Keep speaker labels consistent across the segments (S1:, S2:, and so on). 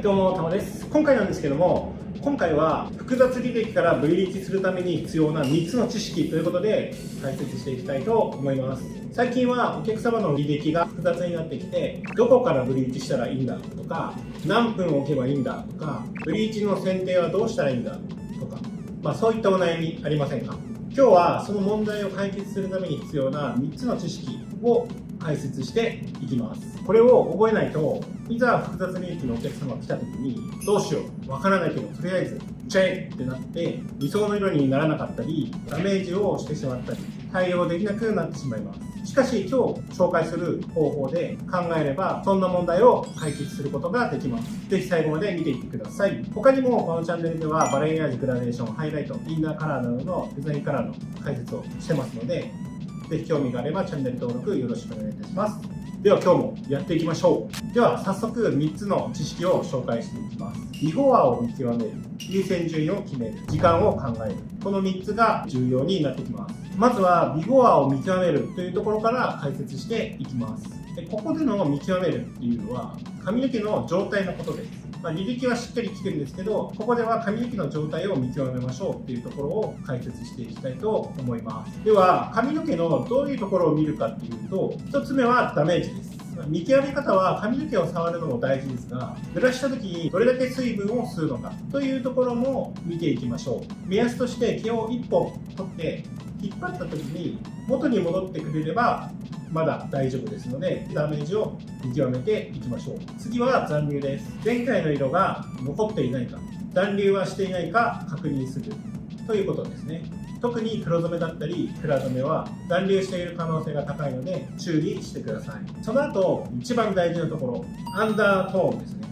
S1: どうも、たまです。今回なんですけども、今回は複雑履歴から V リーチするために必要な3つの知識ということで解説していきたいと思います。最近はお客様の履歴が複雑になってきて、どこからブリーチしたらいいんだとか、何分置けばいいんだとか、ブリーチの選定はどうしたらいいんだとか、そういったお悩みありませんか？今日はその問題を解決するために必要な3つの知識を解説していきます。これを覚えないと、いざ複雑履歴のお客様が来た時に、どうしよう、わからないけど、とりあえず、いっちゃえってなって、理想の色にならなかったり、ダメージをしてしまったり、対応できなくなってしまいます。しかし、今日紹介する方法で考えれば、そんな問題を解決することができます。ぜひ最後まで見ていってください。他にも、このチャンネルでは、バレエエアージ、グラデーション、ハイライト、インナーカラーなどのデザインカラーの解説をしてますので、ぜひ興味があればチャンネル登録よろしくお願いいたします。では今日もやっていきましょう。では早速3つの知識を紹介していきます。ビフォアを見極める、優先順位を決める、時間を考える。この3つが重要になってきます。まずはビフォアを見極めるというところから解説していきます。でここでの見極めるっていうのは髪の毛の状態のことです。履歴はしっかり聞くんですけど、ここでは髪の毛の状態を見極めましょうっていうところを解説していきたいと思います。では、髪の毛のどういうところを見るかっていうと、1つ目はダメージです。見極め方は髪の毛を触るのも大事ですが、濡らした時にどれだけ水分を吸うのかというところも見ていきましょう。目安として毛を1本取って引っ張った時に元に戻ってくれればまだ大丈夫ですので、ダメージを見極めていきましょう。次は残留です。前回の色が残っていないか、残留はしていないか確認するということですね。特に黒染めだったり蔵染めは残留している可能性が高いので注意してください。その後、一番大事なところ、アンダートーンですね。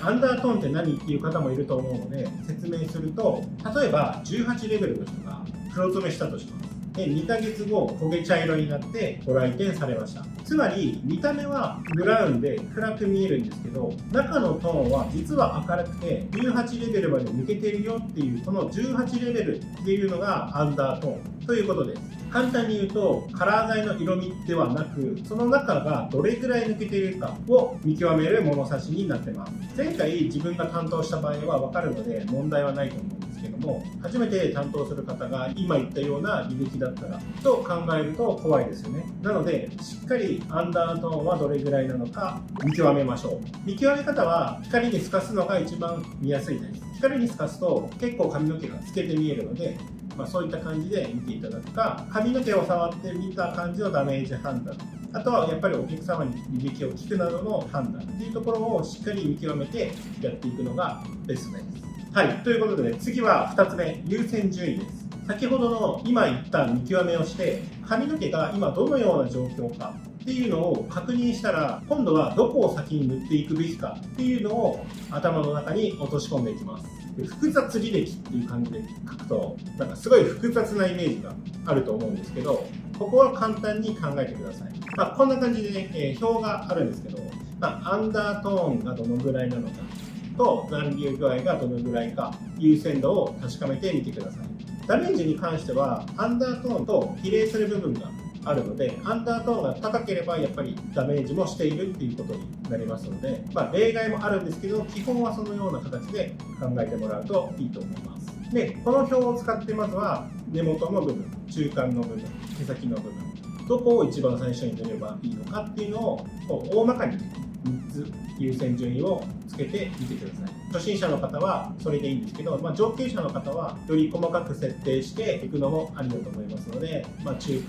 S1: アンダートーンって何っていう方もいると思うので説明すると、例えば18レベルの人が黒染めしたとします。で2ヶ月後、焦げ茶色になってご来店されました。つまり見た目はブラウンで暗く見えるんですけど、中のトーンは実は明るくて18レベルまで抜けてるよっていう、この18レベルっていうのがアンダートーンということです。簡単に言うと、カラー剤の色味ではなく、その中がどれぐらい抜けているかを見極める物差しになってます。前回自分が担当した場合は分かるので問題はないと思うんですけども、初めて担当する方が今言ったような履歴だったらと考えると怖いですよね。なので、しっかりアンダートーンはどれぐらいなのか見極めましょう。見極め方は光に透かすのが一番見やすいです。光に透かすと結構髪の毛が透けて見えるので、そういった感じで見ていただくか、髪の毛を触って見た感じのダメージ判断、あとはやっぱりお客様に履歴を聞くなどの判断っていうところをしっかり見極めてやっていくのがベストです。はい、ということで、次は2つ目、優先順位です。先ほどの今言った見極めをして、髪の毛が今どのような状況かっていうのを確認したら、今度はどこを先に塗っていくべきかっていうのを頭の中に落とし込んでいきます。複雑履歴っていう感じで書くと、なんかすごい複雑なイメージがあると思うんですけど、ここは簡単に考えてください。こんな感じでね、表があるんですけど、アンダートーンがどのぐらいなのかと残留具合がどのぐらいか、優先度を確かめてみてください。ダメージに関しては、アンダートーンと比例する部分があるので、アンダートーンが高ければやっぱりダメージもしているっていうことになりますので、例外もあるんですけど、基本はそのような形で考えてもらうといいと思います。で、この表を使ってまずは根元の部分、中間の部分、毛先の部分、どこを一番最初に塗ればいいのかっていうのを大まかに3つ優先順位をつけてみてください。初心者の方はそれでいいんですけど、上級者の方はより細かく設定していくのもありだと思いますので、中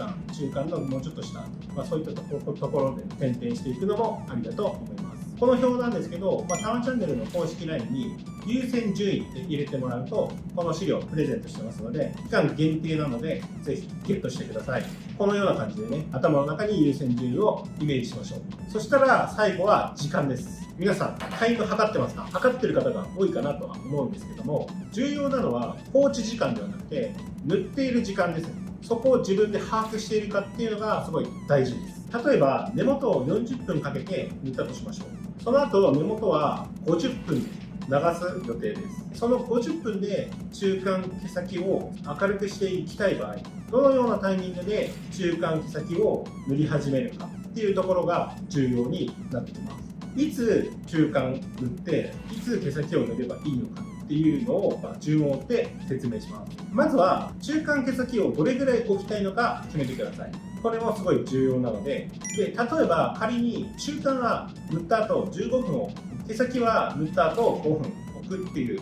S1: 間のもうちょっと下、そういったところで点々していくのもありだと思います。この表なんですけど、たまチャンネルの公式 LINE に優先順位って入れてもらうと、この資料をプレゼントしてますので、期間限定なので、ぜひゲットしてください。このような感じでね、頭の中に優先順位をイメージしましょう。そしたら最後は時間です。皆さん、タイム測ってますか？測ってる方が多いかなとは思うんですけども、重要なのは放置時間ではなくて、塗っている時間ですね。そこを自分で把握しているかっていうのがすごい大事です。例えば、根元を40分かけて塗ったとしましょう。その後、根元は50分で流す予定です。その50分で中間毛先を明るくしていきたい場合、どのようなタイミングで中間毛先を塗り始めるかっていうところが重要になってきます。いつ中間塗っていつ毛先を塗ればいいのかっていうのを順を追って説明します。まずは中間毛先をどれぐらい置きたいのか決めてください。これもすごい重要なので、例えば仮に中間は塗った後15分を、毛先は塗った後5分置くっていう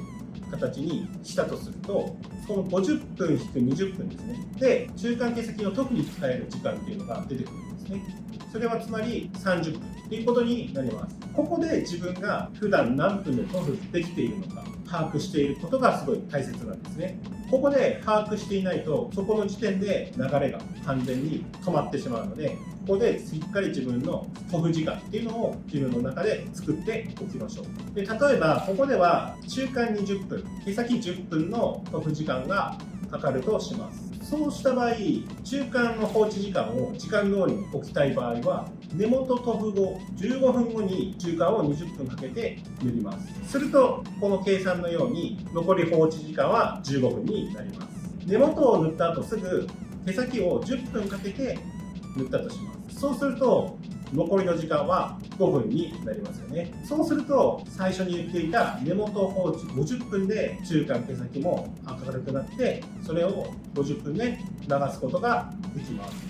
S1: 形にしたとすると、その50分引く20分ですね。で、中間毛先を特に使える時間っていうのが出てくるんですね。それはつまり30分ということになります。ここで自分が普段何分で塗布できているのか把握していることがすごい大切なんですね。ここで把握していないと、そこの時点で流れが完全に止まってしまうので、ここでしっかり自分の塗布時間っていうのを自分の中で作っておきましょう。で、例えばここでは中間20分、毛先10分の塗布時間がかかるとします。そうした場合、中間の放置時間を時間通りに置きたい場合は、根元塗布後15分後に中間を20分かけて塗ります。すると、この計算のように残り放置時間は15分になります。根元を塗った後すぐ毛先を10分かけて塗ったとします。そうすると、残りの時間は5分になりますよね。そうすると、最初に言っていた根元放置50分で中間毛先も明るくなって、それを50分で流すことができます。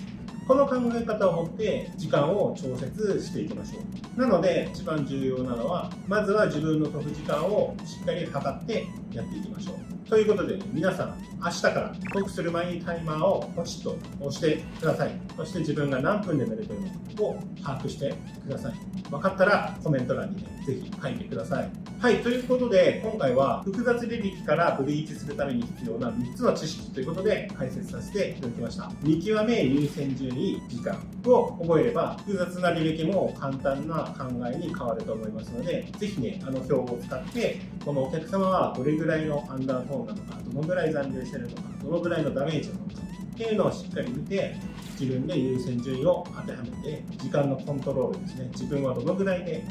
S1: この考え方を持って時間を調節していきましょう。なので、一番重要なのは、まずは自分の塗布時間をしっかり測ってやっていきましょう。ということで、皆さん、明日から塗布する前にタイマーをポチッと押してください。そして自分が何分で塗れているのかを把握してください。分かったらコメント欄にね、ぜひ書いてください。はい、ということで、今回は複雑履歴からブリーチするために必要な3つの知識ということで解説させていただきました。見極め、優先順位、時間を覚えれば、複雑な履歴も簡単な考えに変わると思いますので、ぜひね、表を使って、このお客様はどれぐらいのアンダートーンなのか、どのぐらい残留しているのか、どのぐらいのダメージなのかっていうのをしっかり見て、自分で優先順位を当てはめて、時間のコントロールですね、自分はどのぐらいで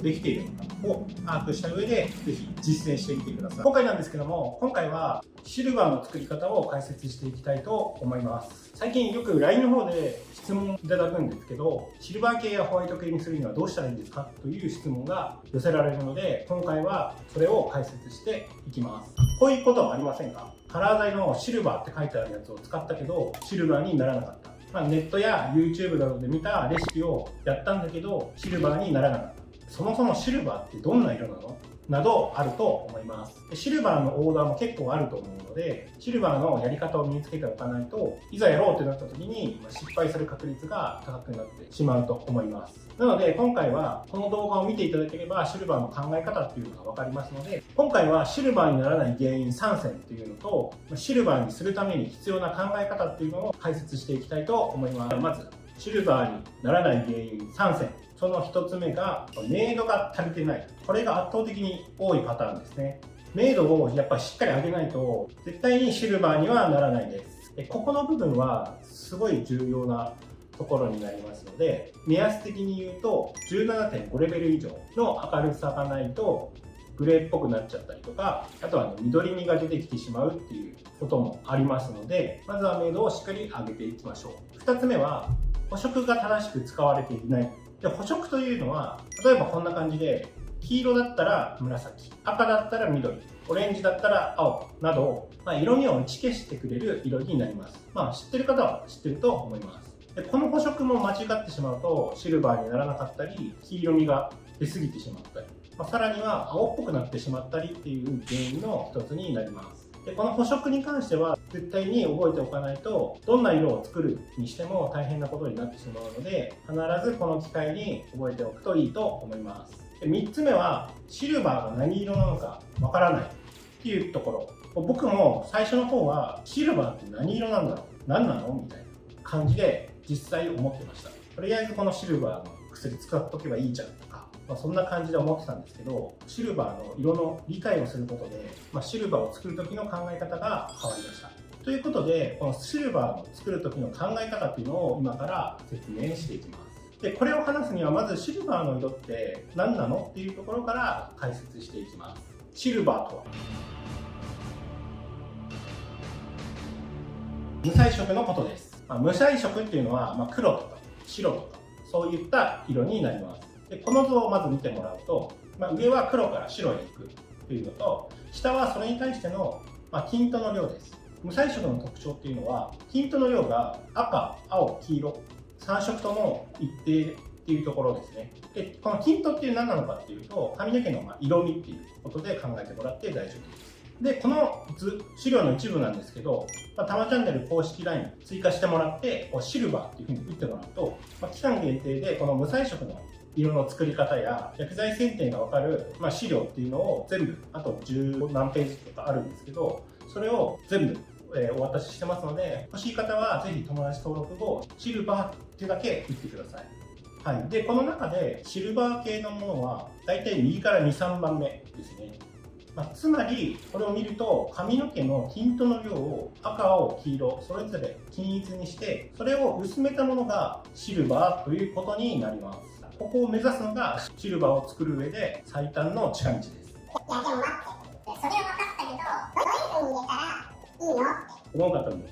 S1: できているのかを把握した上で、ぜひ実践してみてください。今回なんですけども、今回はシルバーの作り方を解説していきたいと思います。最近よく LINE の方で質問いただくんですけど、シルバー系やホワイト系にするにはどうしたらいいんですかという質問が寄せられるので、今回はそれを解説していきます。こういうことはありませんか？カラー剤のシルバーって書いてあるやつを使ったけど、シルバーにならなかった。ネットや YouTube などで見たレシピをやったんだけど、シルバーにならなかった。そもそもシルバーってどんな色なの？などあると思います。シルバーのオーダーも結構あると思うので、シルバーのやり方を身につけておかないといざやろうってなった時に失敗する確率が高くなってしまうと思います。なので今回はこの動画を見ていただければシルバーの考え方っていうのが分かりますので、今回はシルバーにならない原因3選っていうのと、シルバーにするために必要な考え方っていうのを解説していきたいと思います。まずシルバーにならない原因3選。その1つ目が明度が足りてない。これが圧倒的に多いパターンですね。明度をやっぱりしっかり上げないと絶対にシルバーにはならないです。ここの部分はすごい重要なところになりますので、目安的に言うと 17.5 レベル以上の明るさがないとグレーっぽくなっちゃったりとか、あとは緑みが出てきてしまうっていうこともありますので、まずは明度をしっかり上げていきましょう。2つ目は補色が正しく使われていない。で、補色というのは、例えばこんな感じで、黄色だったら紫、赤だったら緑、オレンジだったら青など、色味を打ち消してくれる色になります。知ってる方は知ってると思います。で、この補色も間違ってしまうと、シルバーにならなかったり、黄色みが出過ぎてしまったり、さらには青っぽくなってしまったりっていう原因の一つになります。で、この補色に関しては絶対に覚えておかないと、どんな色を作るにしても大変なことになってしまうので、必ずこの機会に覚えておくといいと思います。で、3つ目はシルバーが何色なのかわからないっていうところ。僕も最初の方はシルバーって何色なんだろう、何なのみたいな感じで実際思ってました。とりあえずこのシルバーの薬使っとけばいいじゃんとか、そんな感じで思ってたんですけど、シルバーの色の理解をすることで、シルバーを作る時の考え方が変わりました。ということで、このシルバーを作る時の考え方っていうのを今から説明していきます。で、これを話すにはまずシルバーの色って何なのっていうところから解説していきます。シルバーとは無彩色のことです。無彩色っていうのは黒とか白とかそういった色になります。でこの図をまず見てもらうと、上は黒から白へ行くというのと、下はそれに対しての、ティントの量です。無彩色の特徴っていうのは、ティントの量が赤、青、黄色、3色とも一定っていうところですね。で、このティントっていう何なのかっていうと、髪の毛の色味っていうことで考えてもらって大丈夫です。で、この図、資料の一部なんですけど、たまチャンネル公式 LINE 追加してもらって、シルバーっていうふうに打ってもらうと、期間限定でこの無彩色の色の作り方や薬剤選定が分かる、資料っていうのを全部、あと10何ページとかあるんですけど、それを全部お渡ししてますので、欲しい方はぜひ友達登録後、シルバーってだけ打ってください。はい。で、この中でシルバー系のものは、だいたい右から2、3番目ですね。つまり、これを見ると、髪の毛のティントの量を赤、青、黄色、それぞれ均一にして、それを薄めたものがシルバーということになります。ここを目指すのがシルバーを作る上で最短の近道です。いや、でも待って。それは分かったけど、どういう風に入れたらいいのって思う方も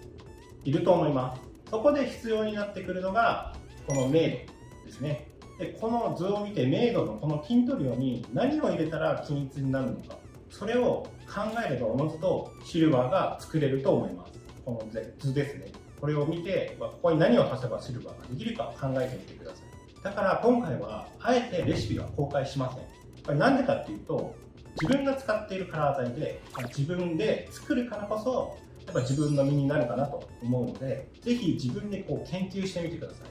S1: いると思います。そこで必要になってくるのが、この明度ですね。で、この図を見て、明度のこのティント量に何を入れたら均一になるのか。それを考えればおのずとシルバーが作れると思います。この図ですね。これを見て、ここに何を足せばシルバーができるか考えてみてください。だから今回はあえてレシピは公開しません。これなんでかっていうと、自分が使っているカラー剤で自分で作るからこそ、やっぱ自分の身になるかなと思うので、ぜひ自分で研究してみてください。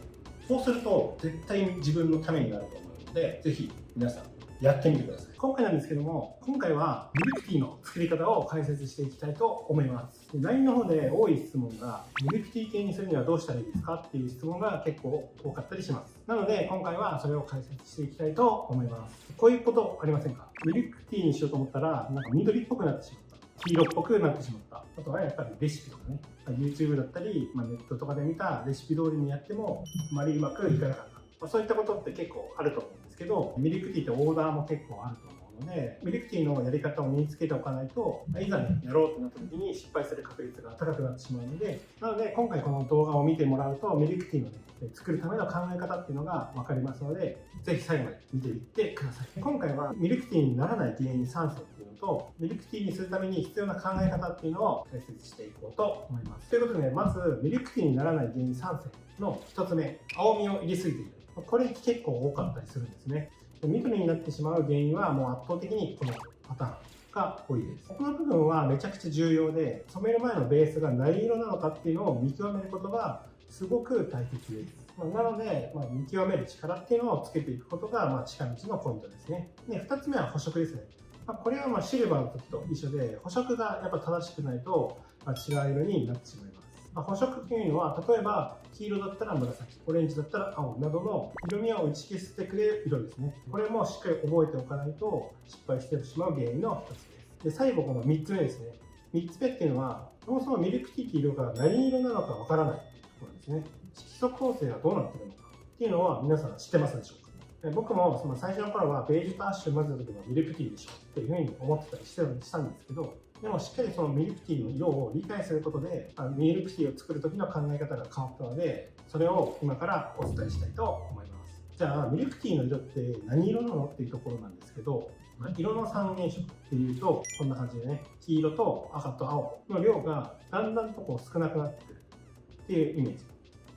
S1: そうすると絶対に自分のためになると思うので、ぜひ皆さんやってみてください。今回なんですけども、今回はミルクティーの作り方を解説していきたいと思います。LINE の方で多い質問が、ミルクティー系にするにはどうしたらいいですかっていう質問が結構多かったりします。なので、今回はそれを解説していきたいと思います。こういうことありませんか？ミルクティーにしようと思ったら、なんか緑っぽくなってしまった。黄色っぽくなってしまった。あとはやっぱりレシピとかね、YouTube だったり、ネットとかで見たレシピ通りにやっても、あまりうまくいかなかった。そういったことって結構あると思うんですけど、ミルクティーってオーダーも結構あると思うので、ミルクティーのやり方を身につけておかないと、いざね、やろうとなった時に失敗する確率が高くなってしまうので、なので今回この動画を見てもらうと、ミルクティーのね、作るための考え方っていうのが分かりますので、ぜひ最後まで見ていってください。今回はミルクティーにならない原因3選っていうのと、ミルクティーにするために必要な考え方っていうのを解説していこうと思います。ということで、まずミルクティーにならない原因3選の1つ目、青みを入れすぎている。これ結構多かったりするんですね。緑になってしまう原因はもう圧倒的にこのパターンが多いです。この部分はめちゃくちゃ重要で、染める前のベースが何色なのかっていうのを見極めることがすごく大切です。なので、見極める力っていうのをつけていくことが近道のポイントですね。で、2つ目は補色ですね。これはシルバーの時と一緒で、補色がやっぱ正しくないと違う色になってしまいます。補色というのは、例えば黄色だったら紫、オレンジだったら青などの色味を打ち消してくれる色ですね。これもしっかり覚えておかないと失敗してしまう原因の一つです。で、最後この3つ目ですね。3つ目っていうのは、そもそもミルクティーっていう色が何色なのかわからないところですね。色素構成はどうなっているのかっていうのは皆さん知ってますでしょうか？僕も最初の頃はベージュとアッシュ混ぜた時のミルクティーでしょっていうふうに思ってたりしたんですけど、でもしっかりそのミルクティーの色を理解することで、ミルクティーを作る時の考え方が変わったので、それを今からお伝えしたいと思います。じゃあ、ミルクティーの色って何色なのっていうところなんですけど、色の三原色っていうと、こんな感じでね、黄色と赤と青の量がだんだんと少なくなってくるっていうイメージ。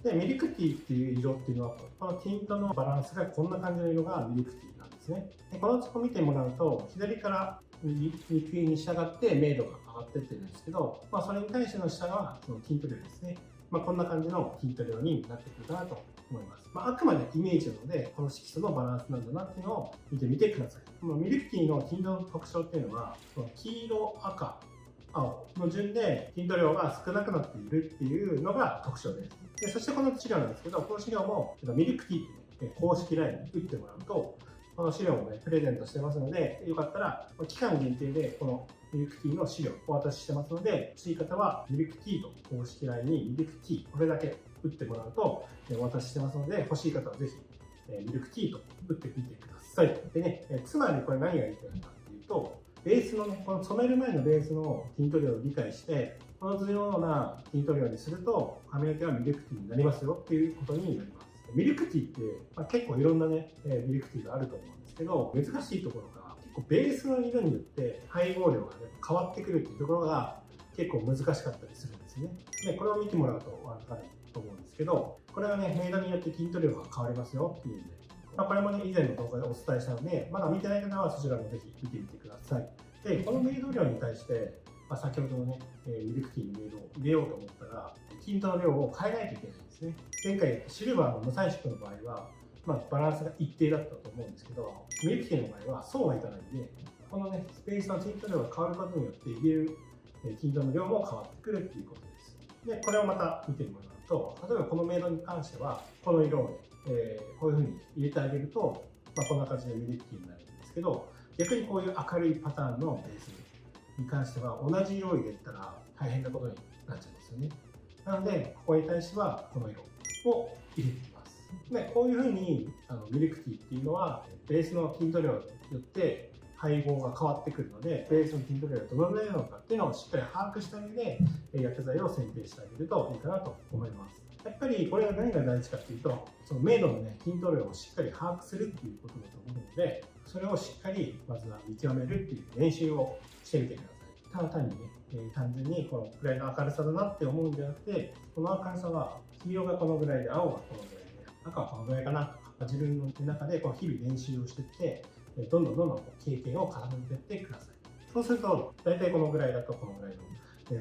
S1: で、ミルクティーっていう色っていうのは、このティントのバランスがこんな感じの色がミルクティーなんですね。で、この図を見てもらうと、左から右に従って明度が上がってってるんですけど、それに対しての下がそのティント量ですね。こんな感じのティント量になってくるかなと思います。あくまでイメージなので、この色素のバランスなんだなっていうのを見てみてください。このミルクティーのティントの特徴っていうのは、黄色、赤、青の順でティント量が少なくなっているっていうのが特徴です。で、そしてこの資料なんですけど、この資料もミルクティーって、公式 LINE に打ってもらうと、この資料もね、プレゼントしてますので、よかったら、期間限定でこのミルクティーの資料をお渡ししてますので、欲しい方はミルクティーと公式 LINE にミルクティー、これだけ打ってもらうとお渡ししてますので、欲しい方はぜひミルクティーと打ってみてください。でね、つまりこれ何が言いたいかっていうと、ベースのね、この染める前のベースのティント量を理解して、この図のようなティント量にすると、髪の毛はミルクティーになりますよっていうことになります。ミルクティーって、結構いろんなね、ミルクティーがあると思うんですけど、難しいところが結構ベースの色によって配合量が、ね、変わってくるっていうところが結構難しかったりするんですね。で、これを見てもらうと分かると思うんですけど、これはね、メイドによって筋トレ量が変わりますよっていうんで、これもね、以前の動画でお伝えしたので、まだ見てない方はそちらもぜひ見てみてください。で、このメイド量に対して、先ほどのね、ミルクティーにメイドを入れようと思ったら、均等の量を変えないといけないんですね。前回、シルバーの無彩色の場合は、バランスが一定だったと思うんですけど、ミルクティーの場合はそうはいかないんで、このね、スペースの均等量が変わることによって入れる均等の量も変わってくるっていうことです。で、これをまた見てもらうと、例えばこのメイドに関しては、この色をね、こういう風に入れてあげると、こんな感じでミルクティーになるんですけど、逆にこういう明るいパターンのベースに関しては、同じ色を入れたら大変なことになっちゃうんですよね。なので、ここに対してはこの色を入れています。で、こういう風にミルクティーっていうのは、ベースの筋トレ量によって配合が変わってくるので、ベースの筋トレ量がどのぐらいなのかっていうのをしっかり把握した上で、薬剤を選定してあげるといいかなと思います。やっぱりこれが何が大事かっていうと、その明度のね、筋トレ量をしっかり把握するっていうことだと思うので、それをしっかりまずは見極めるっていう練習をしてみてください。ただ単にね、単純にこのぐらいの明るさだなって思うんじゃなくて、この明るさは黄色がこのぐらいで、青がこのぐらいで、赤はこのぐらいかなとか、自分の中でこう日々練習をしていって、どんどん経験を重ねていってください。そうすると、大体このぐらいだとこのぐらいの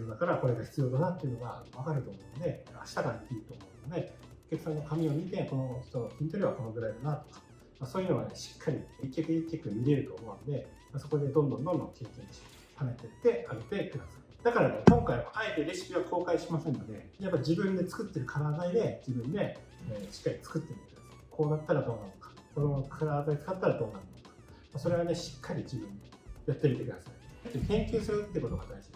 S1: だからこれが必要だなっていうのが分かると思うので、明日からできると思うので、お客さんの髪を見て、この人の筋トレはこのぐらいだなとか、そういうのはね、しっかり一曲一曲見れると思うので、そこでどんどん経験値を貯めていってあげてください。だからね、今回はあえてレシピは公開しませんので、やっぱ自分で作ってるカラー剤で自分で、しっかり作ってみてください。こうなったらどうなのか、このカラー剤使ったらどうなるのか、それはね、しっかり自分でやってみてください。研究するってことが大事です。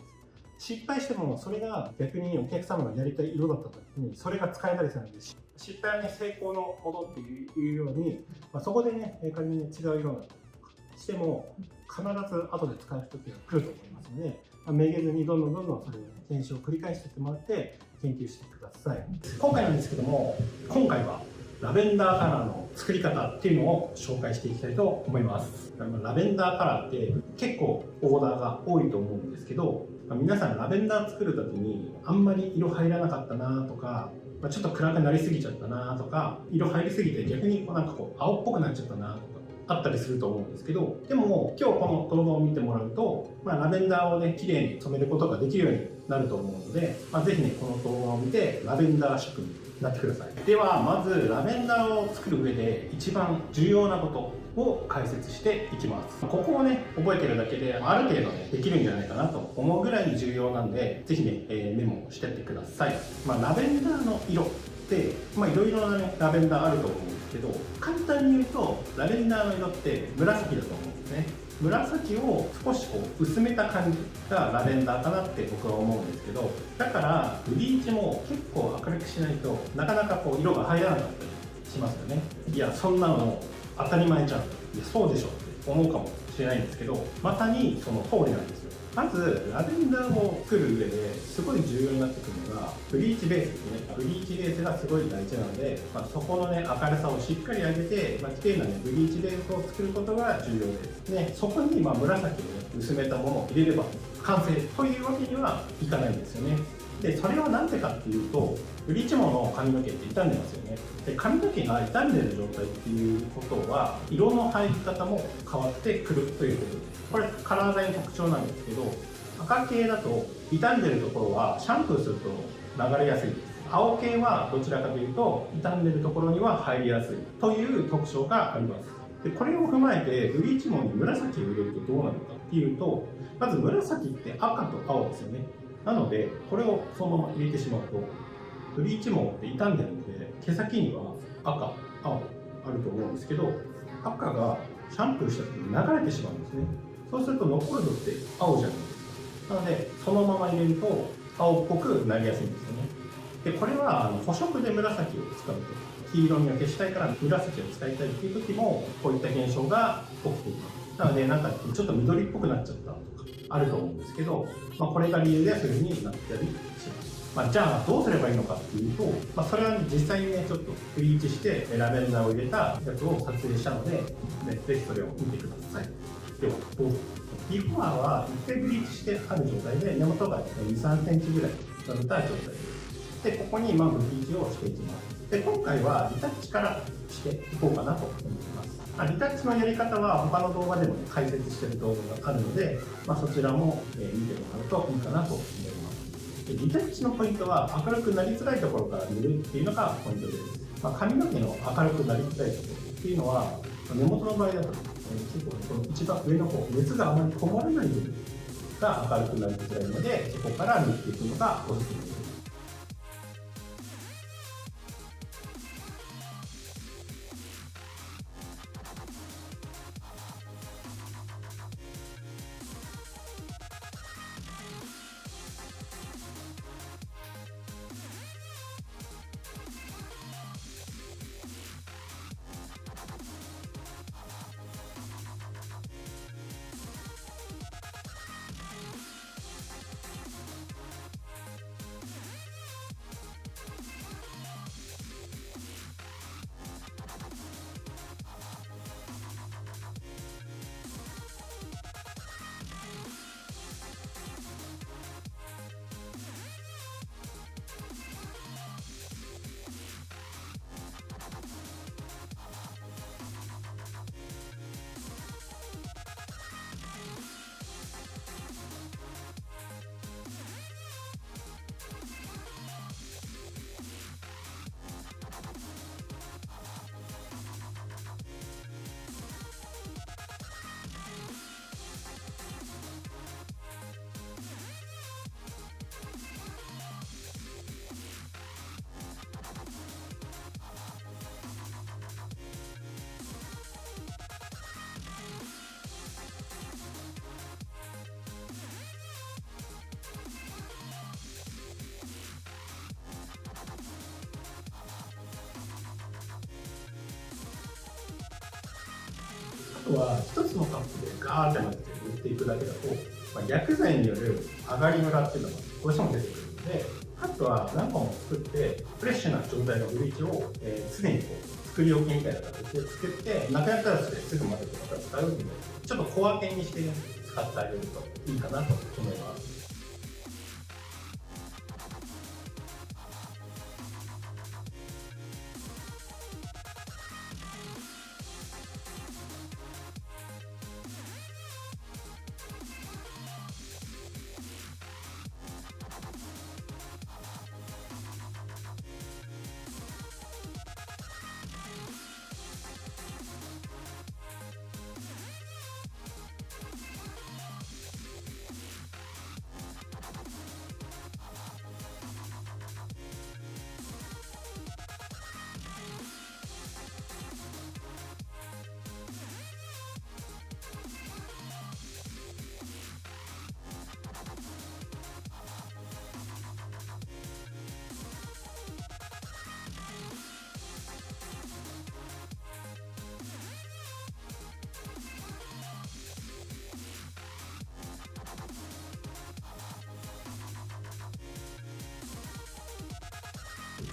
S1: 失敗してもそれが逆にお客様のやりたい色だった時にそれが使えたりするので、失敗はね成功のものっていうように、そこでね仮に、ね、違う色になったりとかしても必ず後で使う時が来ると思いますので、めげずにどんどんそれを、ね、検証を繰り返していってもらって研究してください。今回なんですけども、今回はラベンダーカラーの作り方っていうのを紹介していきたいと思います。ラベンダーカラーって結構オーダーが多いと思うんですけど、皆さんラベンダー作るときにあんまり色入らなかったなとか、ちょっと暗くなりすぎちゃったなとか、色入りすぎて逆になんかこう青っぽくなっちゃったなとかあったりすると思うんですけど、でも今日この動画を見てもらうと、ラベンダーをね綺麗に染めることができるようになると思うので、ぜひねこの動画を見てラベンダー職人になってください。ではまずラベンダーを作る上で一番重要なことを解説していきます。ここをね覚えてるだけである程度ねできるんじゃないかなと思うぐらいに重要なんで、ぜひね、メモしてってください。ラベンダーの色っていろいろな、ね、ラベンダーあると思うんですけど、簡単に言うとラベンダーの色って紫だと思うんですね。紫を少しこう薄めた感じがラベンダーかなって僕は思うんですけど、だからブリーチも結構明るくしないとなかなかこう色が入らなかったりしますよね。いやそんなの当たり前じゃん、いやそうでしょって思うかもしれないんですけど、まさにその通りなんですよ。まずラベンダーを作る上ですごい重要になってくるのがブリーチベースですね。ブリーチベースがすごい大事なので、そこのね明るさをしっかり上げて、綺麗なねブリーチベースを作ることが重要ですね。そこに紫をね薄めたものを入れれば完成というわけにはいかないんですよね。でそれはなんでかっていうと、ブリーチ毛の髪の毛って傷んでますよね。で髪の毛が傷んでる状態っていうことは色の入り方も変わってくるということです。これカラー剤の特徴なんですけど、赤系だと傷んでるところはシャンプーすると流れやすいです。青系はどちらかというと傷んでるところには入りやすいという特徴があります。でこれを踏まえてブリーチ毛に紫を入れるとどうなるかっていうと、まず紫って赤と青ですよね。なのでこれをそのまま入れてしまうと、ブリーチ毛って傷んでるので毛先には赤、青あると思うんですけど、赤がシャンプーした時に流れてしまうんですね。そうすると残るのって青じゃないですか。なのでそのまま入れると青っぽくなりやすいんですよね。でこれは補色で紫を使うと、黄色みを消したいから紫を使いたいっていう時もこういった現象が起きています。なのでなんかちょっと緑っぽくなっちゃったとかあると思うんですけど、これが理由でそういう風になったりします。じゃあどうすればいいのかっていうと、それは、実際にねちょっとブリーチしてラベンダーを入れたやつを撮影したので、ぜひそれを見てください。ではどうぞ。ビフォアは一回ブリーチしてある状態で、根元が2、3センチぐらい伸びた状態です。で、ここにブリーチをしていきます。で、今回はリタッチからしていこうかなと思います。リタッチのやり方は他の動画でも解説している動画があるので、そちらも見てもらうといいかなと思います。で、リタッチのポイントは明るくなりづらいところから塗るっていうのがポイントです。髪の毛の明るくなりづらいところっていうのは、根元の場合だと結構この一番上の方、熱があまりこもらない部分が明るくなりづらいので、そこから塗っていくのがおすすめです。あとは一つのカップでガーって混ぜて塗っていくだけだと、薬剤による上がりムラっていうのがどうしても出てくるので、カップは何個も作ってフレッシュな状態のブリーチを、常に作り置きみたいな形で作って、なくなったらすぐ混ぜてまた使うので、ちょっと小分けにして使ってあげるといいかなと思います。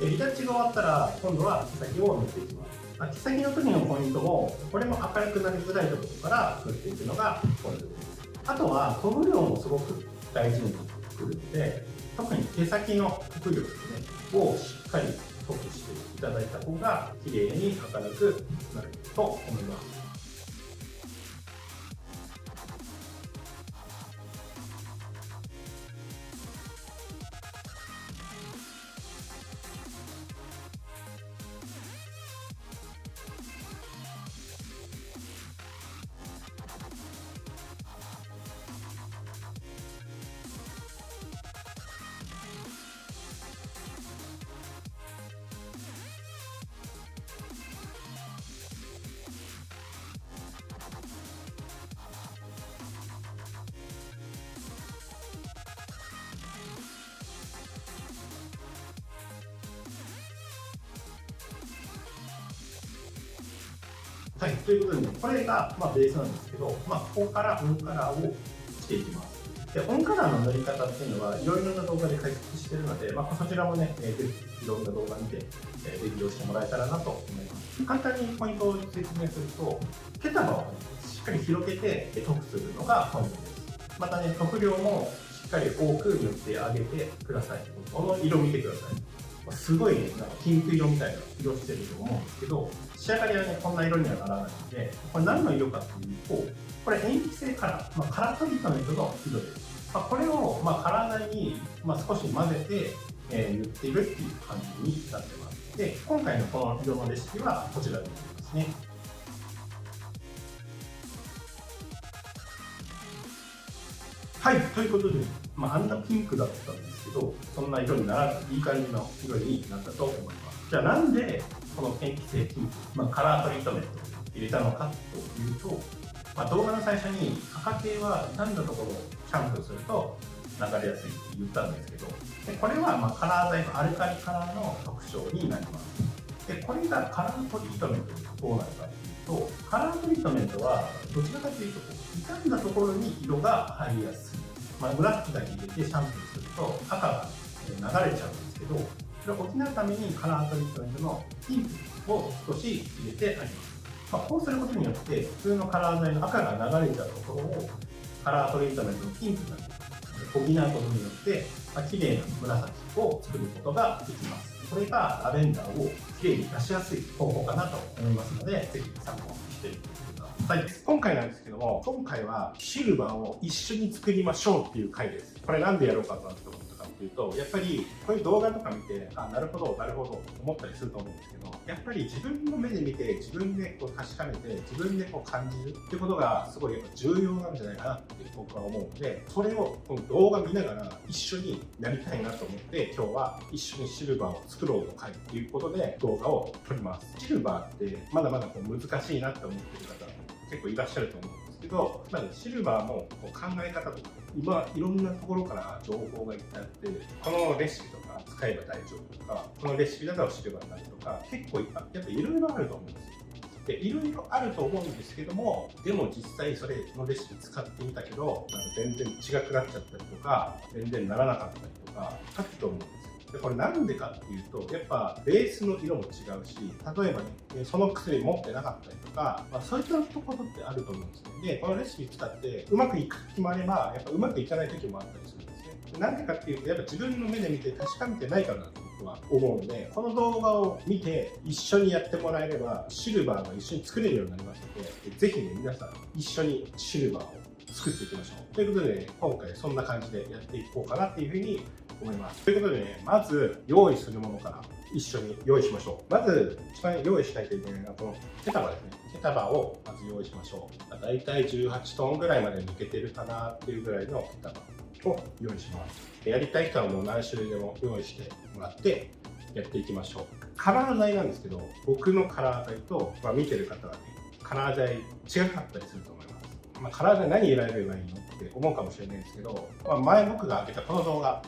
S1: リタッチが終わったら、今度は毛先を塗っていきます。毛先の時のポイントも、これも明るくなりづらいところから塗っていくのがポイントです。あとは、塗布量もすごく大事になってくるので、特に毛先の塗布量ですね、をしっかり塗布していただいた方が、綺麗に明るくなると思います。はい、ということで、これがベースなんですけど、ここからオンカラーをしていきます。で、オンカラーの塗り方っていうのはいろいろな動画で解説しているので、そちらもね、ぜひいろんな動画見て、利用してもらえたらなと思います。簡単にポイントを説明すると、毛束をしっかり広げて塗布するのがポイントです。またね、塗布量もしっかり多く塗ってあげてください。この色見てください。すごいね、なんかピンク色みたいな色してると思うんですけど、仕上がりはね、こんな色にはならないので、これ何の色かというと、これ塩基性カラー、カラートリートメントの色です。これをカラー剤に少し混ぜて塗っているっていう感じになってます。で、今回のこの色のレシピはこちらになりますね。はい、ということで、あんなピンクだったんですけど、そんな色にならず、いい感じの色になったと思います。じゃあなんでこの塩基性ピンク、カラートリートメントを入れたのかというと、動画の最初に赤系は傷んだところをシャンプーすると流れやすいって言ったんですけど、これはカラー剤のアルカリカラーの特徴になります。で、これがカラートリートメントでどうなるかというと、カラートリートメントはどちらかというと傷んだところに色が入りやすい。紫だけ入れてシャンプーすると赤が流れちゃうんですけど、それを補うためにカラートリートメントのピンクを少し入れてあげます。こうすることによって普通のカラー剤の赤が流れちゃうところをカラートリートメントのピンクが補うことによって綺麗な紫を作ることができます。これがラベンダーを綺麗に出しやすい方法かなと思いますので、ぜひ参考にしてみてください。今回なんですけども、今回はシルバーを一緒に作りましょうっていう回です。これなんでやろうかなと思ったかっていうと、やっぱりこういう動画とか見て、なるほどなるほど思ったりすると思うんですけど、やっぱり自分の目で見て自分で確かめて自分で感じるってことがすごいやっぱ重要なんじゃないかなって僕は思うので、それをこの動画見ながら一緒になりたいなと思って、今日は一緒にシルバーを作ろうの回っていうことで動画を撮ります。シルバーってまだまだ難しいなって思ってる方結構いらっしゃると思うんですけど、シルバーの考え方とか今いろんなところから情報がいっぱいあって、このレシピとか使えば大丈夫とか、このレシピだからシルバーになるとか、結構やっぱいろいろあると思うんですよ。で、いろいろあると思うんですけども、でも実際それのレシピ使ってみたけど、全然違くなっちゃったりとか、全然ならなかったりとか、あると思うんですよ。で、これなんでかっていうと、やっぱベースの色も違うし、例えばね、その薬持ってなかったりとか、そういったところってあると思うんですね。で、このレシピ使ってうまくいく時もあれば、やっぱうまくいかない時もあったりするんですね。なんでかっていうと、やっぱ自分の目で見て確かめてないからだと僕は思うので、この動画を見て一緒にやってもらえれば、シルバーが一緒に作れるようになりますので、ぜひね、皆さん一緒にシルバーを作っていきましょう。ということで、今回そんな感じでやっていこうかなっていうふうに思います。ということでね、まず用意するものから一緒に用意しましょう。まず一番用意しないといけないのはこの毛束ですね。毛束をまず用意しましょう。だいたい18トンぐらいまで抜けてるかなっていうぐらいの毛束を用意します。やりたい人はもう何種類でも用意してもらってやっていきましょう。カラー剤なんですけど、僕のカラー剤と、見てる方はね、カラー剤違かったりすると思います。カラー剤何選べばいいのって思うかもしれないんですけど、前僕が上げたこの動画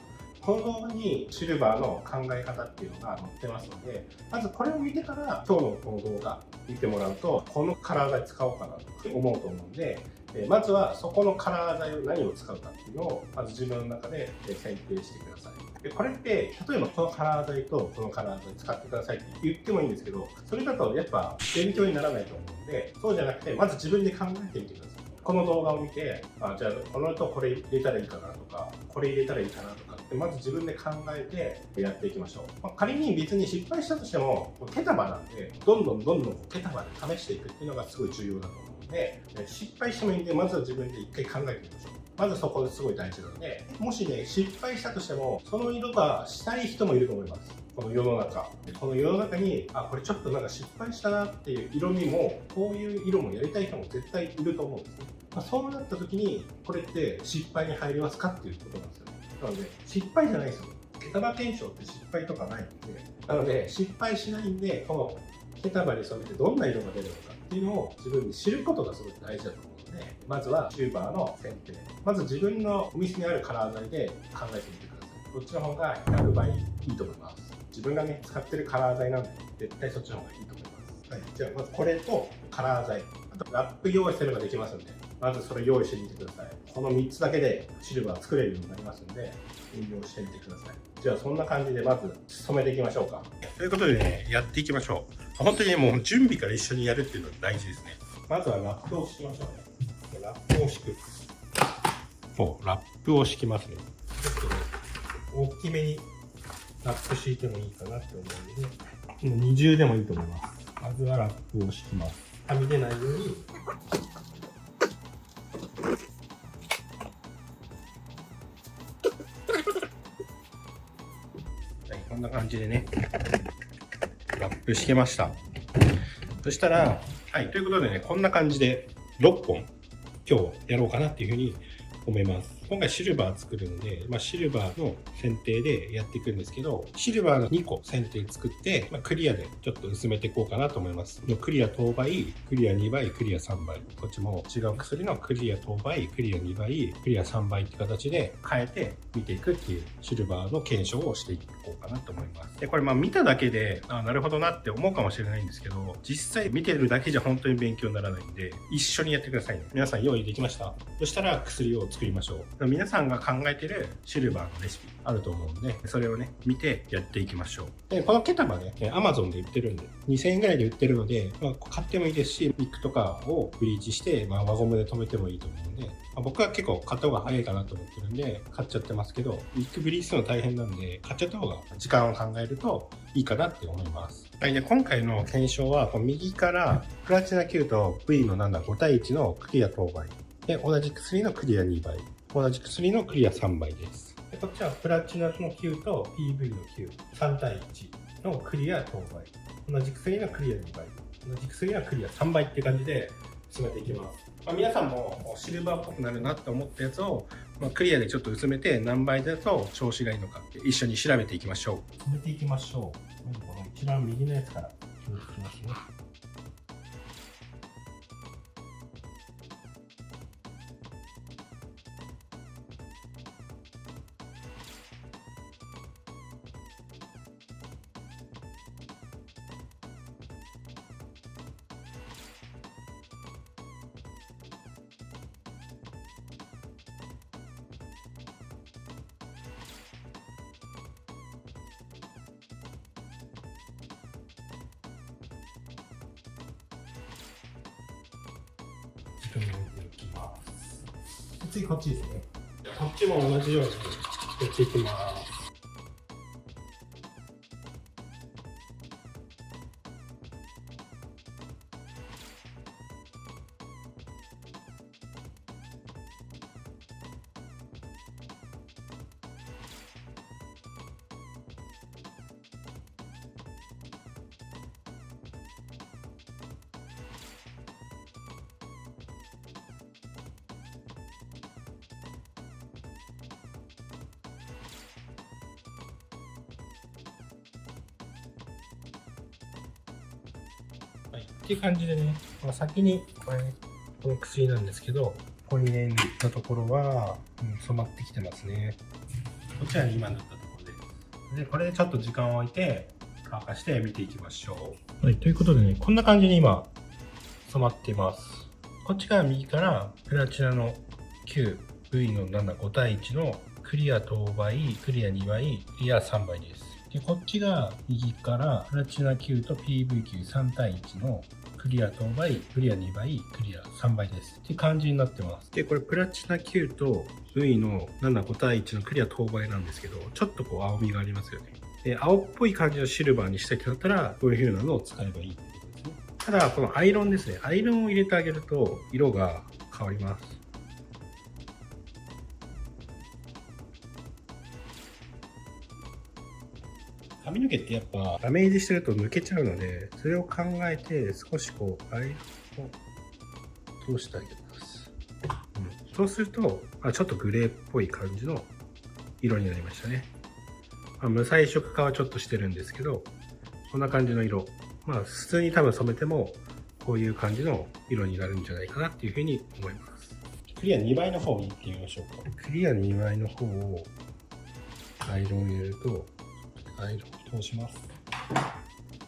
S1: にシルバーの考え方っていうのが載ってますので、まずこれを見てから今日のこの動画見てもらうと、このカラー剤使おうかなと思うと思うんで、まずはそこのカラー剤を何を使うかっていうのをまず自分の中で選定してください。でこれって例えばこのカラー剤とこのカラー剤使ってくださいって言ってもいいんですけど、それだとやっぱ勉強にならないと思うので、そうじゃなくてまず自分で考えてみてください。この動画を見て、じゃあこのとこれ入れたらいいかなとか、これ入れたらいいかなとかってまず自分で考えてやっていきましょう。仮に別に失敗したとしても毛束なんで、どんどん毛束で試していくっていうのがすごい重要だと思うので、失敗してもいいんでまずは自分で一回考えてみましょう。まずそこですごい大事なので、もしね失敗したとしてもその色がしたい人もいると思います。この世の中にこれちょっとなんか失敗したなっていう色味も、こういう色もやりたい人も絶対いると思うんですね。そうなった時にこれって失敗に入りますかっていうことなんですよね。なので失敗じゃないですよ。毛束検証って失敗とかないんで、なので失敗しないんで、この毛束に染めてどんな色が出るのかっていうのを自分で知ることがすごく大事だと思うので、まずはシルバーの選定、まず自分のお店にあるカラー剤で考えてみてください。こっちの方が100倍いいと思います。自分がね使ってるカラー剤なんで絶対そっちの方がいいと思います。はい、じゃあまずこれとカラー剤、あとラップ用意すればできますんで、まずそれ用意してみてください。この3つだけでシルバー作れるようになりますので、運用してみてください。じゃあそんな感じでまず染めていきましょうか。ということでね、やっていきましょう。本当にね、もう準備から一緒にやるっていうのが大事ですね。まずはラップを敷きましょうね。ラップを敷く。ラップを敷きますね。ちょっとね、大きめにラップ敷いてもいいかなって思うので、二重でもいいと思います。まずはラップを敷きます。はみ出ないように。はい、こんな感じでね、ラップ敷けました。そしたら、はい、ということでね、こんな感じで6本今日やろうかなっていうふうに思います。今回シルバー作るので、シルバーの選定でやっていくんですけど、シルバーの2個選定作って、クリアでちょっと薄めていこうかなと思います。クリア当倍、クリア2倍、クリア3倍。こっちも違う薬のクリア当倍、クリア2倍、クリア3倍って形で変えて見ていくっていうシルバーの検証をしていこうかなと思います。で、これ見ただけで、なるほどなって思うかもしれないんですけど、実際見てるだけじゃ本当に勉強にならないんで、一緒にやってくださいね。皆さん用意できました？そしたら薬を作りましょう。皆さんが考えてるシルバーのレシピあると思うんで、それをね、見てやっていきましょう。で、このケタバね、Amazon で売ってるんで、2000円ぐらいで売ってるので、買ってもいいですし、ウィッグとかをブリーチして、輪ゴムで留めてもいいと思うんで、僕は結構買った方が早いかなと思ってるんで、買っちゃってますけど、ウィッグブリーチするの大変なんで、買っちゃった方が時間を考えるといいかなって思います。はい、で、今回の検証は、右からプラチナ9と V の5対1のクリア当倍。で、同じ薬のクリア2倍。同じ薬のクリア3倍です。で、こっちはプラチナの9と PV の9。3対1のクリア当倍。同じ薬のクリア2倍。同じ薬のクリア3倍って感じで進めていきます。皆さんもシルバーっぽくなるなって思ったやつを、クリアでちょっと薄めて何倍だと調子がいいのか一緒に調べていきましょう。進めていきましょう。まずこの一番右のやつから決めていきますね。次こっちですね。こっちも同じようにやっていきます。はい、っていう感じでね、先にこの薬なんですけど、ここにね、塗ったところは、染まってきてますね。こちらに今塗ったところです。で、これでちょっと時間を置いて、乾かして見ていきましょう。はい、ということでね、こんな感じに今、染まっています。こっちから右から、プラチナの9、V の7、5対1のクリア当倍、クリア2倍、クリア3倍です。で、こっちが右からプラチナ9と PV93 対1のクリア当倍、クリア2倍、クリア3倍です。っていう感じになってます。で、これプラチナ9と V の7、5対1のクリア当倍なんですけど、ちょっと青みがありますよね。で、青っぽい感じのシルバーにしたいってなったら、こういう風なのを使えばいいってことですね。ただ、このアイロンですね。アイロンを入れてあげると色が変わります。髪の毛ってやっぱダメージしてると抜けちゃうので、それを考えて少しアイロンを通してあげます。そうすると、ちょっとグレーっぽい感じの色になりましたね。無彩色化はちょっとしてるんですけど、こんな感じの色。普通に多分染めても、こういう感じの色になるんじゃないかなっていうふうに思います。クリア2倍の方に行ってみましょうか。クリア2倍の方をアイロンを入れると、アイロンを通します。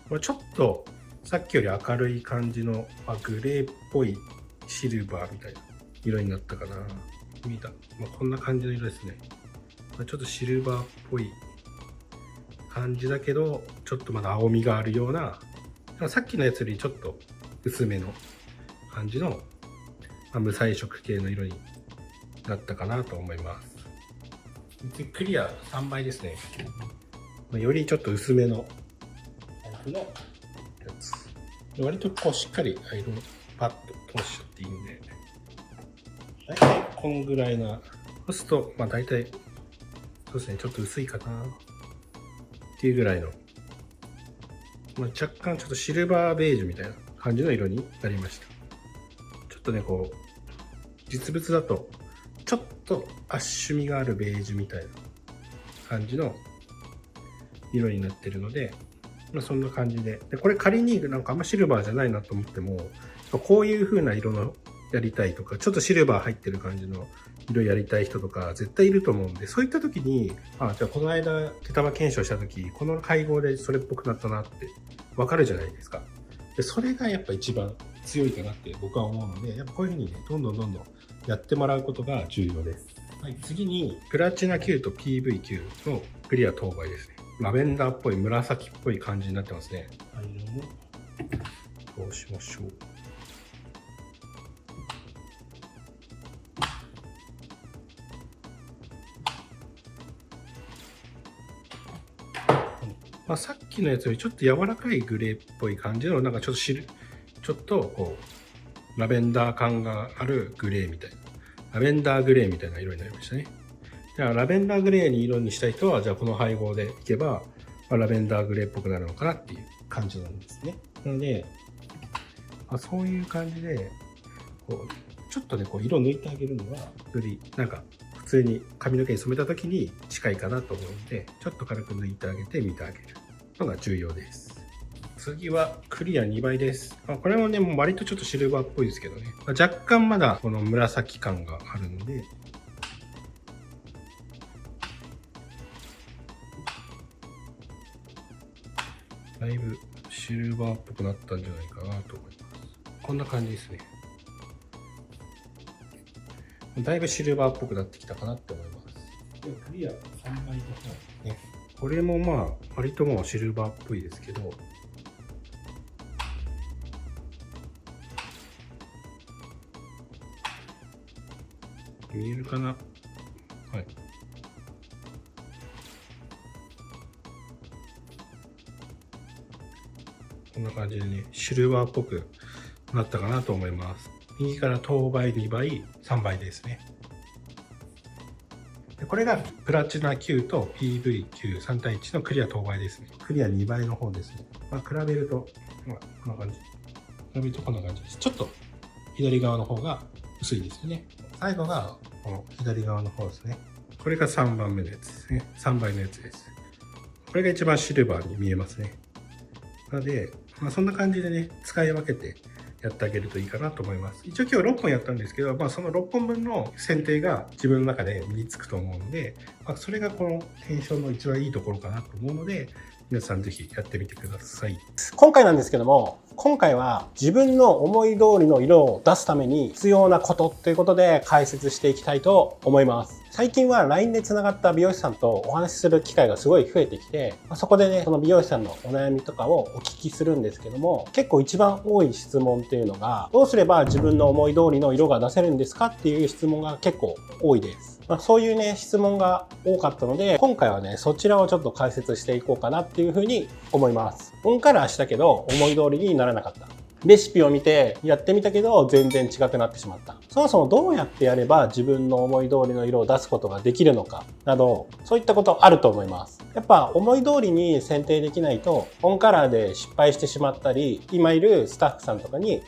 S1: これちょっとさっきより明るい感じの、グレーっぽいシルバーみたいな
S2: 色になったかな。見た、こんな感じの色ですね。ちょっとシルバーっぽい感じだけど、ちょっとまだ青みがあるような、さっきのやつよりちょっと薄めの感じの、無彩色系の色になったかなと思います。クリア3倍ですね。よりちょっと薄めのタイプのやつ。割とこうしっかりアイロンパッと通しちゃっていいんで、大体こんぐらいな、そうすると大体そうですね、ちょっと薄いかなっていうぐらいの、若干ちょっとシルバーベージュみたいな感じの色になりました。ちょっとね、こう実物だとちょっとアッシュ味があるベージュみたいな感じの色になってるので、そんな感じで、これ仮になんかあんまシルバーじゃないなと思っても、こういう風な色のやりたいとか、ちょっとシルバー入ってる感じの色やりたい人とか絶対いると思うんで、そういった時に、じゃあこの間手玉検証した時、この配合でそれっぽくなったなってわかるじゃないですか。でそれがやっぱ一番強いかなって僕は思うので、やっぱこういう風にね、どんどんやってもらうことが重要です。はい、次にプラチナ Q と PV9 のクリア当倍ですね。ラベンダーっぽい紫っぽい感じになってますね。アイロンを通しましょう。さっきのやつよりちょっと柔らかいグレーっぽい感じの、なんかちょっとこうラベンダー感があるグレーみたいな、ラベンダーグレーみたいな色になりましたね。じゃあラベンダーグレーに色にしたい人は、じゃあこの配合でいけば、ラベンダーグレーっぽくなるのかなっていう感じなんですね。なので、そういう感じでこうちょっとね、こう色抜いてあげるのはよりなんか普通に髪の毛に染めた時に近いかなと思うので、ちょっと軽く抜いてあげて見てあげるのが重要です。次はクリア2倍です。これもね、もう割とちょっとシルバーっぽいですけどね、若干まだこの紫感があるので、だいぶシルバーっぽくなったんじゃないかなと思います。こんな感じですね。だいぶシルバーっぽくなってきたかなって思います。でクリア3倍の方ね。これも割ともうシルバーっぽいですけど、見えるかな。はい。こんな感じでね、シルバーっぽくなったかなと思います。右から当倍、2倍、3倍ですね。でこれがプラチナ Q と PV9、3対1のクリア当倍ですね。クリア2倍の方ですね。比べると、こんな感じ。比べるとこんな感じです。ちょっと左側の方が薄いですよね。最後がこの左側の方ですね。これが3番目のやつですね。3倍のやつです。これが一番シルバーに見えますね。なので、そんな感じでね、使い分けてやってあげるといいかなと思います。一応今日6本やったんですけど、その6本分の選定が自分の中で身につくと思うので、それがこの検証の一番いいところかなと思うので、皆さんぜひやってみてください。
S1: 今回なんですけども、今回は自分の思い通りの色を出すために必要なことということで解説していきたいと思います。最近は LINE でつながった美容師さんとお話しする機会がすごい増えてきて、そこでね、その美容師さんのお悩みとかをお聞きするんですけども、結構一番多い質問っていうのが、どうすれば自分の思い通りの色が出せるんですかっていう質問が結構多いです。そういうね、質問が多かったので、今回はね、そちらをちょっと解説していこうかなっていうふうに思います。オンカラーしたけど、思い通りにならなかった。レシピを見てやってみたけど全然違くなってしまった。そもそもどうやってやれば自分の思い通りの色を出すことができるのかなど、そういったことあると思います。やっぱ思い通りに選定できないとオンカラーで失敗してしまったり、今いるスタッフさんとかに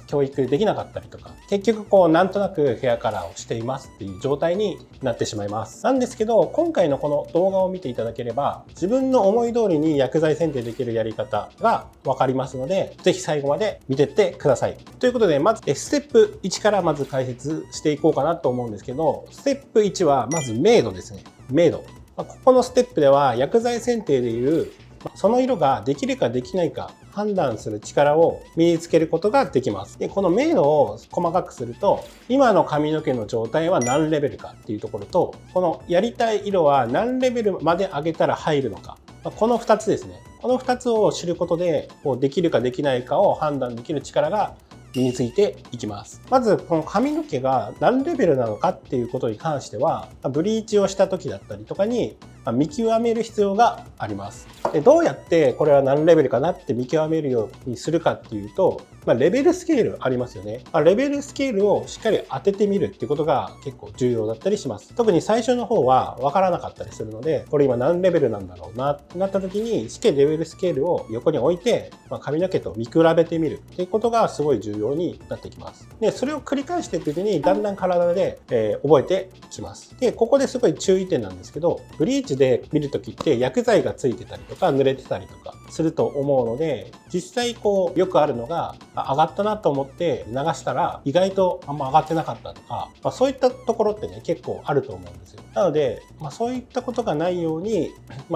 S1: 教育できなかったりとか、結局なんとなくヘアカラーをしていますっていう状態になってしまいます。なんですけど、今回のこの動画を見ていただければ、自分の思い通りに薬剤選定できるやり方がわかりますので、ぜひ最後まで見てってください。ということで、まずステップ1からまず解説していこうかなと思うんですけど、ステップ1はまず明度ですね。明度。ここのステップでは薬剤選定でいう
S2: その色ができるかできないか判断する力を身につけることができます。で、この明度を細かくすると、今の髪の毛の状態は何レベルかっていうところと、このやりたい色は何レベルまで上げたら入るのか、この2つですね。この2つを知ることで、できるかできないかを判断できる力が身についていきます。まずこの髪の毛が何レベルなのかっていうことに関しては、ブリーチをした時だったりとかに見極める必要があります。で、どうやってこれは何レベルかなって見極めるようにするかっていうと、レベルスケールありますよね。レベルスケールをしっかり当ててみるっていうことが結構重要だったりします。特に最初の方は分からなかったりするので、これ今何レベルなんだろうなってなった時に、しっかりレベルスケールを横に置いて、髪の毛と見比べてみるっていうことがすごい重要になってきます。で、それを繰り返していくうちにだんだん体で、覚えてきます。で、ここですごい注意点なんですけど、ブリーチで見るときって薬剤がついてたりとか濡れてたりとかすると思うので、実際よくあるのが上がったなと思って流したら意外とあんま上がってなかったとか、そういったところってね結構あると思うんですよ。なので、そういったことがないように、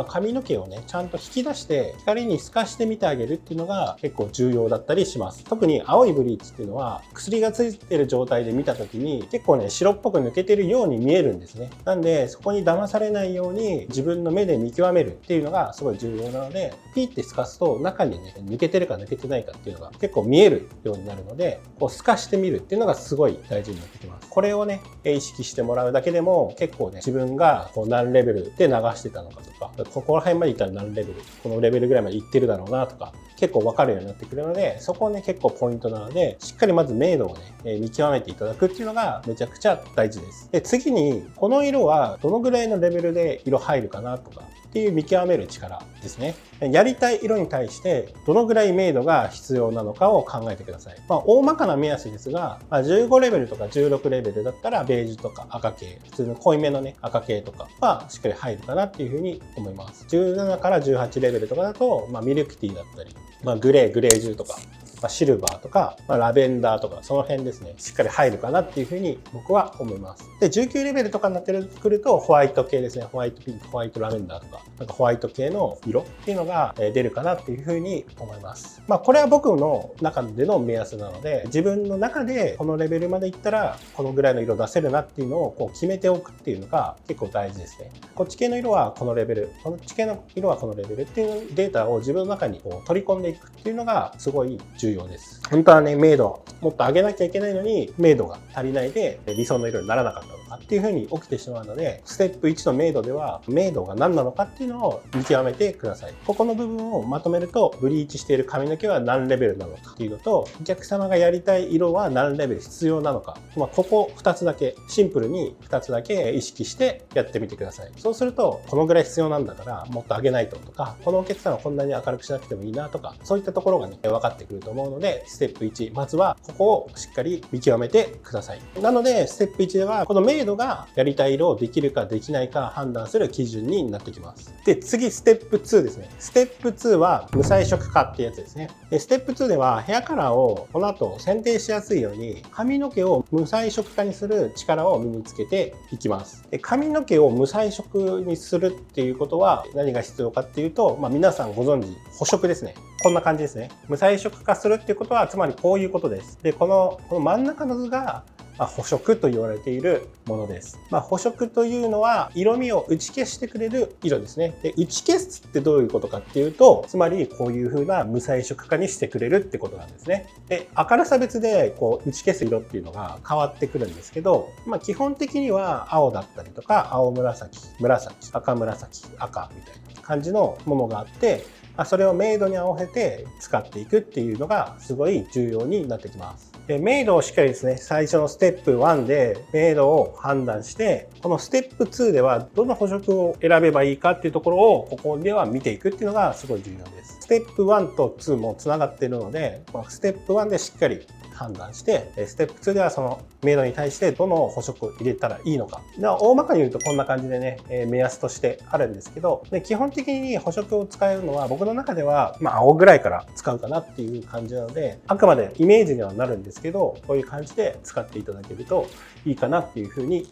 S2: 髪の毛をねちゃんと引き出して光に透かしてみてあげるっていうのが結構重要だったりします。特に青いブリーチっていうのは薬がついてる状態で見た時に結構ね白っぽく抜けてるように見えるんですね。なんでそこに騙されないように自分の目で見極めるっていうのがすごい重要なので、ピーって透かすと中にね抜けてるか抜けてないかっていうのが結構見えるようになるので、透かしてみるっていうのがすごい大事になってきます。これをね意識してもらうだけでも結構ね自分が何レベルで流してたのかとか、ここら辺までいったら何レベル、このレベルぐらいまでいってるだろうなとか結構分かるようになってくるので、そこね結構ポイントなので、しっかりまず明度をね見極めていただくっていうのがめちゃくちゃ大事です。で、次にこの色はどのぐらいのレベルで色入るかなとかっていう見極める力ですね。やりたい色に対してどのぐらい明度が必要なのかを考えてください。大まかな目安ですが、15レベルとか16レベルだったらベージュとか赤系、普通の濃いめのね赤系とかはしっかり入るかなっていうふうに思います。17から18レベルとかだと、ミルクティーだったり、グレージュとか、シルバーとか、ラベンダーとか、その辺ですね、しっかり入るかなっていうふうに僕は思います。で、19レベルとかになってくると、ホワイト系ですね。ホワイトピンク、ホワイトラベンダーとか、ホワイト系の色っていうのが出るかなっていうふうに思います。これは僕の中での目安なので、自分の中でこのレベルまでいったら、このぐらいの色出せるなっていうのを決めておくっていうのが結構大事ですね。こっち系の色はこのレベル、こっち系の色はこのレベルっていうデータを自分の中に取り込んでいくっていうのがすごい重要です。本当はね、明度もっと上げなきゃいけないのに、明度が足りないで理想の色にならなかったのかっていう風に起きてしまうので、ステップ1の明度では、明度が何なのかっていうのを見極めてください。ここの部分をまとめると、ブリーチしている髪の毛は何レベルなのかっていうのと、お客様がやりたい色は何レベル必要なのか、ここ2つだけ、シンプルに2つだけ意識してやってみてください。そうすると、このぐらい必要なんだから、もっと上げないととか、このお客さんはこんなに明るくしなくてもいいなとか、そういったところがね、分かってくると思うので、ステップ1、まずはここをしっかり見極めてください。なので、ステップ1では、この明度がやりたい色をできるかできないか判断する基準になってきます。で、次、ステップ2ですね。ステップ2は無彩色化ってやつですね。で、ステップ2ではヘアカラーをこの後選定しやすいように、髪の毛を無彩色化にする力を身につけていきます。で、髪の毛を無彩色にするっていうことは何が必要かっていうと、皆さんご存知、補色ですね。こんな感じですね。無彩色化するっていうことは、つまりこういうことです。で、この真ん中の図が、補色と言われているものです。補色というのは色味を打ち消してくれる色ですね。で、打ち消すってどういうことかっていうと、つまりこういう風な無彩色化にしてくれるってことなんですね。で、明るさ別で打ち消す色っていうのが変わってくるんですけど、基本的には青だったりとか、青紫、紫、赤紫、赤みたいな感じのものがあって、それを明度に合わせて使っていくっていうのがすごい重要になってきます。で、明度をしっかりですね、最初のステップ1で明度を判断して、このステップ2ではどの補色を選べばいいかっていうところをここでは見ていくっていうのがすごい重要です。ステップ1と2もつながっているので、ステップ1でしっかり判断して、ステップ2ではその明度に対してどの補色を入れたらいいのか。大まかに言うとこんな感じでね、目安としてあるんですけど、で、基本的に補色を使えるのは僕の中では、青ぐらいから使うかなっていう感じなので、あくまでイメージにはなるんですけど、こういう感じで使っていただけるといいかなっていうふうに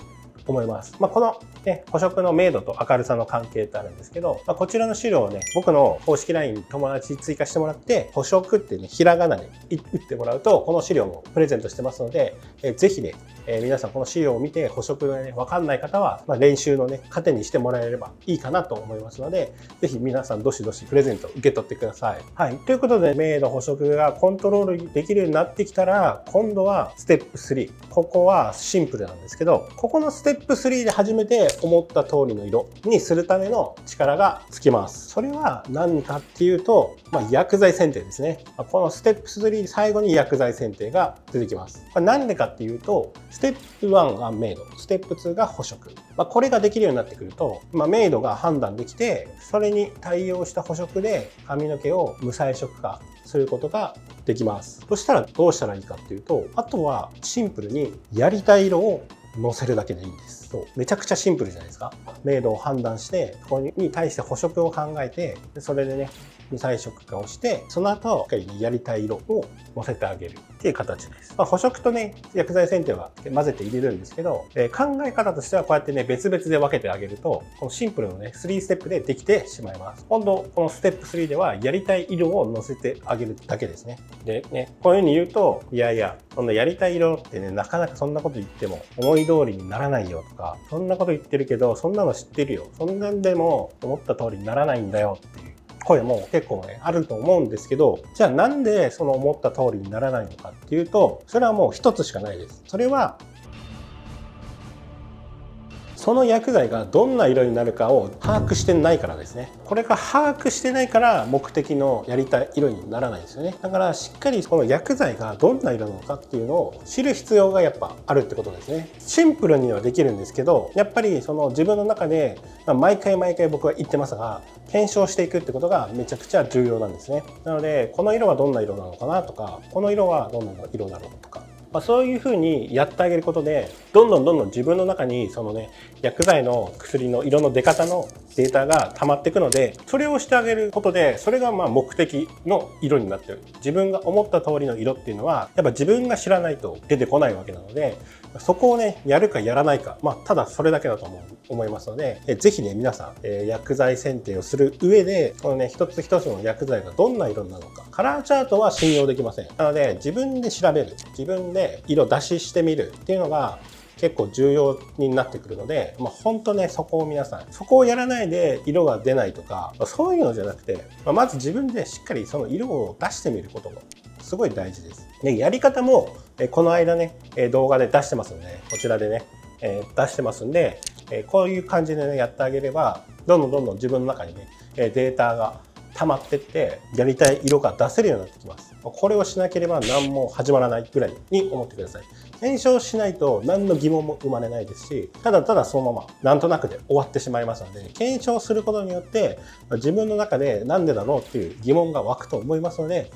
S2: 思います。この、ね、補色の明度と明るさの関係ってあるんですけど、こちらの資料をね、僕の公式 LINE に友達追加してもらって、補色ってね、ひらがなで打ってもらうと、この資料もプレゼントしてますので、ぜひね、皆さんこの資料を見て補色がね、わかんない方は、練習のね、糧にしてもらえればいいかなと思いますので、ぜひ皆さんどしどしプレゼント受け取ってください。はい。ということで、明度補色がコントロールできるようになってきたら、今度はステップ3。ここはシンプルなんですけど、ここのステップ3で初めて思った通りの色にするための力がつきます。それは何かっていうと、薬剤選定ですね。このステップ3最後に薬剤選定が出てきます。なんでかっていうと、ステップ1が明度、ステップ2が補色。これができるようになってくると、明度が判断できて、それに対応した補色で髪の毛を無彩色化することができます。そしたらどうしたらいいかっていうと、あとはシンプルにやりたい色をのせるだけでいいんです。そうめちゃくちゃシンプルじゃないですか。明度を判断して、ここに対して補色を考えて、それでね、無彩色化をして、その後、やりたい色をのせてあげるっていう形です。補色とね、薬剤選定は混ぜて入れるんですけど、考え方としてはこうやってね、別々で分けてあげると、このシンプルのね、3ステップでできてしまいます。今度、このステップ3では、やりたい色をのせてあげるだけですね。でね、こういうふうに言うと、いやいや、そんなやりたい色ってね、なかなかそんなこと言っても思い通りにならないよとか、そんなこと言ってるけど、そんなの知ってるよ。そんなんでも思った通りにならないんだよっていう声も結構ね、あると思うんですけど、じゃあなんでその思った通りにならないのかっていうと、それはもう一つしかないです。それは、その薬剤がどんな色になるかを把握してないからですね。これが把握してないから目的のやりたい色にならないんですよね。だからしっかりこの薬剤がどんな色なのかっていうのを知る必要がやっぱあるってことですね。シンプルにはできるんですけど、やっぱりその自分の中で毎回僕は言ってますが、検証していくってことがめちゃくちゃ重要なんですね。なので、この色はどんな色なのかなとか、この色はどんな色だろうとか、そういうふうにやってあげることで、どんどん自分の中にそのね、薬剤の薬の色の出方のデータが溜まっていくので、それをしてあげることで、それが目的の色になってる。自分が思った通りの色っていうのは、やっぱ自分が知らないと出てこないわけなので、そこをね、やるかやらないか、ただそれだけだと思いますので、ぜひね、皆さん、薬剤選定をする上で、このね、一つ一つの薬剤がどんな色なのか、カラーチャートは信用できません。なので、自分で調べる、自分で色出ししてみるっていうのが、結構重要になってくるので、本当ね、そこを皆さん、そこをやらないで色が出ないとか、そういうのじゃなくて、まず自分でしっかりその色を出してみることもすごい大事です。で、やり方も、この間ね、動画で出してますので、こちらでね、出してますんで、こういう感じでね、やってあげれば、どんどん自分の中にね、データが溜まってって、やりたい色が出せるようになってきます。これをしなければ何も始まらないぐらいに思ってください。検証しないと何の疑問も生まれないですし、ただただそのままなんとなくで終わってしまいますので、検証することによって自分の中でなんでだろうっていう疑問が湧くと思いますので、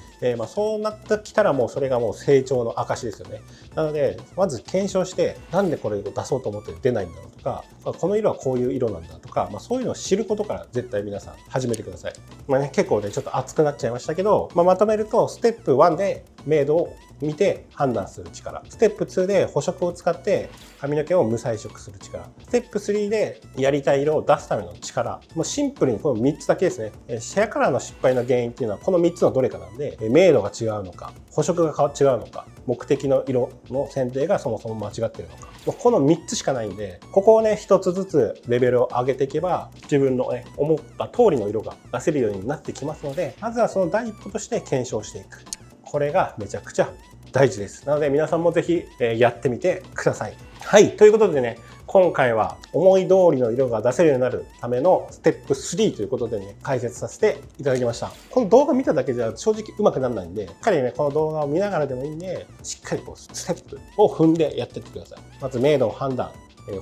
S2: そうなってきたらもうそれがもう成長の証ですよね。なのでまず検証して、なんでこれを出そうと思って出ないんだろうとか、この色はこういう色なんだとか、そういうのを知ることから絶対皆さん始めてください。結構ねちょっと熱くなっちゃいましたけど、まとめるとステップ1で明度を見て判断する力、ステップ2で補色を使って髪の毛を無彩色する力、ステップ3でやりたい色を出すための力、もうシンプルにこの3つだけですね。ヘアカラーの失敗の原因っていうのはこの3つのどれかなんで、明度が違うのか、補色が違うのか、目的の色の選定がそもそも間違ってるのか、もうこの3つしかないんで、ここをね1つずつレベルを上げていけば、自分のね思った通りの色が出せるようになってきますので、まずはその第一歩として検証していく。これがめちゃくちゃ大事です。なので皆さんもぜひやってみてください。はい。ということでね、今回は思い通りの色が出せるようになるためのステップ3ということでね、解説させていただきました。この動画見ただけじゃ正直うまくならないんで、しっかりね、この動画を見ながらでもいいんで、しっかりこうステップを踏んでやっていってください。まず明度を判断。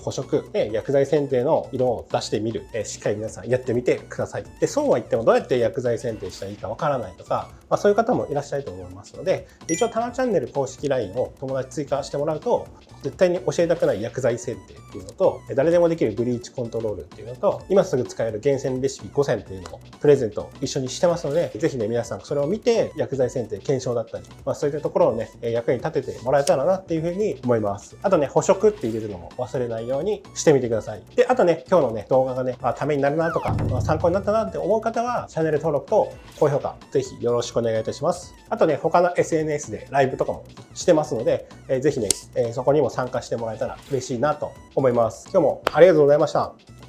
S2: 補色で薬剤選定の色を出してみる、しっかり皆さんやってみてください。で、そうは言ってもどうやって薬剤選定したらいいかわからないとか、そういう方もいらっしゃると思いますので、一応タナチャンネル公式 LINE を友達追加してもらうと、絶対に教えたくない薬剤選定っていうのと、誰でもできるブリーチコントロールっていうのと、今すぐ使える厳選レシピ5選っていうのをプレゼント一緒にしてますので、ぜひね、皆さんそれを見て薬剤選定検証だったり、そういったところをね、役に立ててもらえたらなっていうふうに思います。あとね、補色って入れるのも忘れ
S1: ないようにしてみてください。で、あとね、今日のね、動画がね、ためになるなとか、参考になったなって思う方は、チャンネル登録と高評価、ぜひよろしくお願いいたします。あとね、他の SNS でライブとかもしてますので、ぜひね、そこにも参加してもらえたら嬉しいなと思います。今日もありがとうございました。